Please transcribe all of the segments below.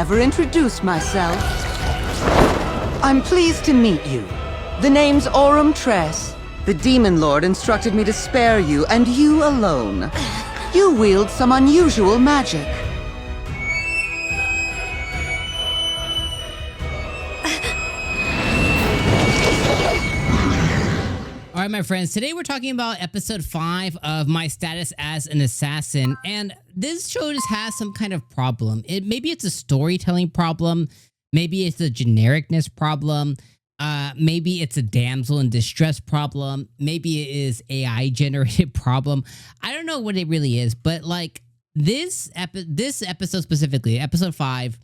never introduced myself. I'm pleased to meet you. The name's 𝐼𝐻𝐻𝐻𝐿. The Demon Lord instructed me to spare you, and you alone. You wield some unusual magic. All right, my friends, today we're talking about episode 5 of My Status as an Assassin, and this show just has some kind of problem. Maybe it's a storytelling problem, maybe it's a genericness problem, maybe it's a damsel in distress problem, maybe it is AI generated problem. I don't know what it really is, but like this episode specifically, episode 5,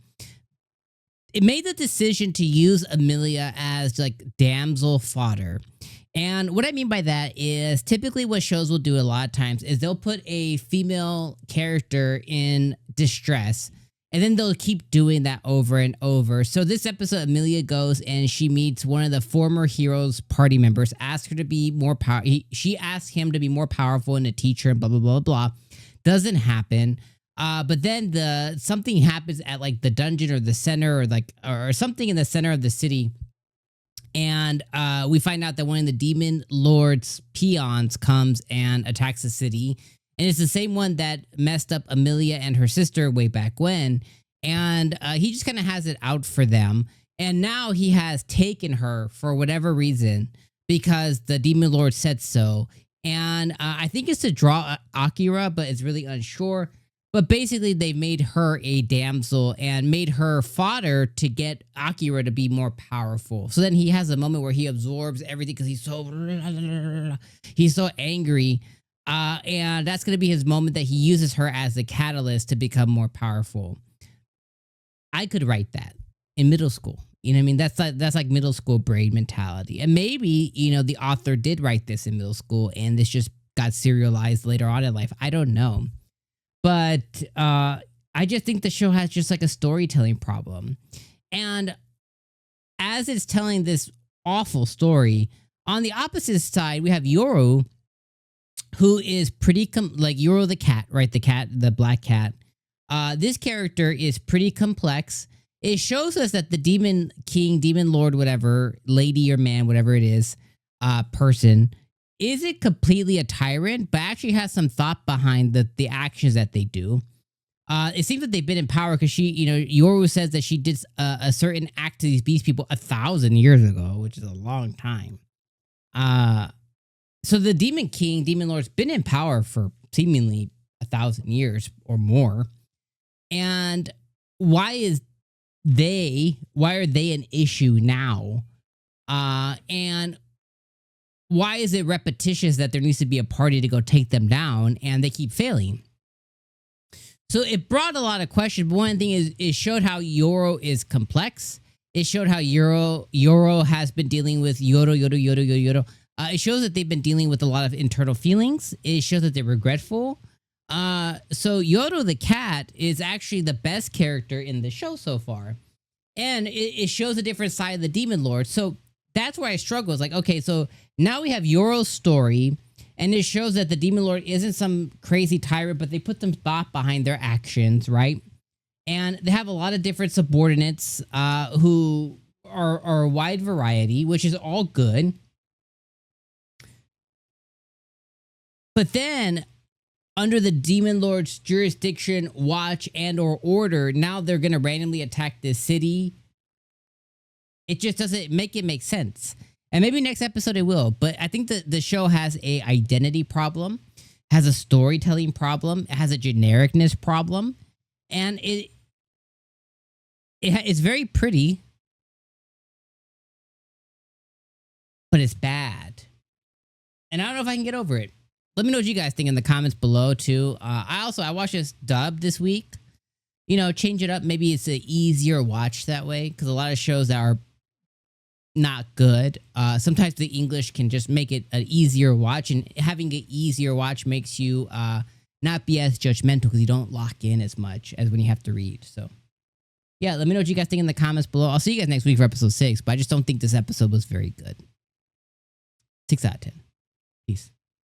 it made the decision to use Amelia as like damsel fodder. And what I mean by that is typically what shows will do a lot of times is they'll put a female character in distress and then they'll keep doing that over and over. So this episode, Amelia goes and she meets one of the former heroes party members, asks her to be more she asks him to be more powerful and to teach her and blah, blah, blah, blah. Doesn't happen. But then something happens at like the dungeon or the center or something in the center of the city. And we find out that one of the Demon Lord's peons comes and attacks the city. And it's the same one that messed up Amelia and her sister way back when. And he just kind of has it out for them. And now he has taken her for whatever reason because the Demon Lord said so. And I think it's to draw Akira, but it's really unsure. But basically, they made her a damsel and made her fodder to get Akira to be more powerful. So then he has a moment where he absorbs everything because he's so angry. And that's going to be his moment that he uses her as a catalyst to become more powerful. I could write that in middle school. You know what I mean? That's like middle school brain mentality. And maybe, you know, the author did write this in middle school and this just got serialized later on in life. I don't know. But I just think the show has just like a storytelling problem. And as it's telling this awful story, on the opposite side, we have Yoru, who is pretty like Yoru the cat, right? The black cat. This character is pretty complex. It shows us that the Demon King, Demon Lord, whatever, lady or man, whatever it is, person, isn't completely a tyrant, but actually has some thought behind the actions that they do. It seems that they've been in power because she, you know, Yoru says that she did a certain act to these beast people 1,000 years ago, which is a long time. So the Demon King, Demon Lord's been in power for seemingly 1,000 years or more. And why are they an issue now? And why is it repetitious that there needs to be a party to go take them down and they keep failing? So it brought a lot of questions, but one thing is it showed how Yoru is complex. It showed how Yoru has been dealing with Yoru. It shows that they've been dealing with a lot of internal feelings. It shows that they're regretful. So Yoru the cat is actually the best character in the show so far. And it shows a different side of the Demon Lord. So that's where I struggle. It's like, okay, so now we have Yoru's story, and it shows that the Demon Lord isn't some crazy tyrant, but they put some thought behind their actions, right? And they have a lot of different subordinates who are a wide variety, which is all good. But then, under the Demon Lord's jurisdiction, watch, and or order, now they're going to randomly attack this city. It just doesn't make sense. And maybe next episode it will. But I think that the show has a identity problem, has a storytelling problem, it has a genericness problem. And it's very pretty, but it's bad. And I don't know if I can get over it. Let me know what you guys think in the comments below too. I watched this dub this week. You know, change it up. Maybe it's an easier watch that way because a lot of shows that are not good. Sometimes the English can just make it an easier watch, and having an easier watch makes you not be as judgmental because you don't lock in as much as when you have to read. So yeah, let me know what you guys think in the comments below. I'll see you guys next week for episode 6, but I just don't think this episode was very good. 6 out of 10. Peace.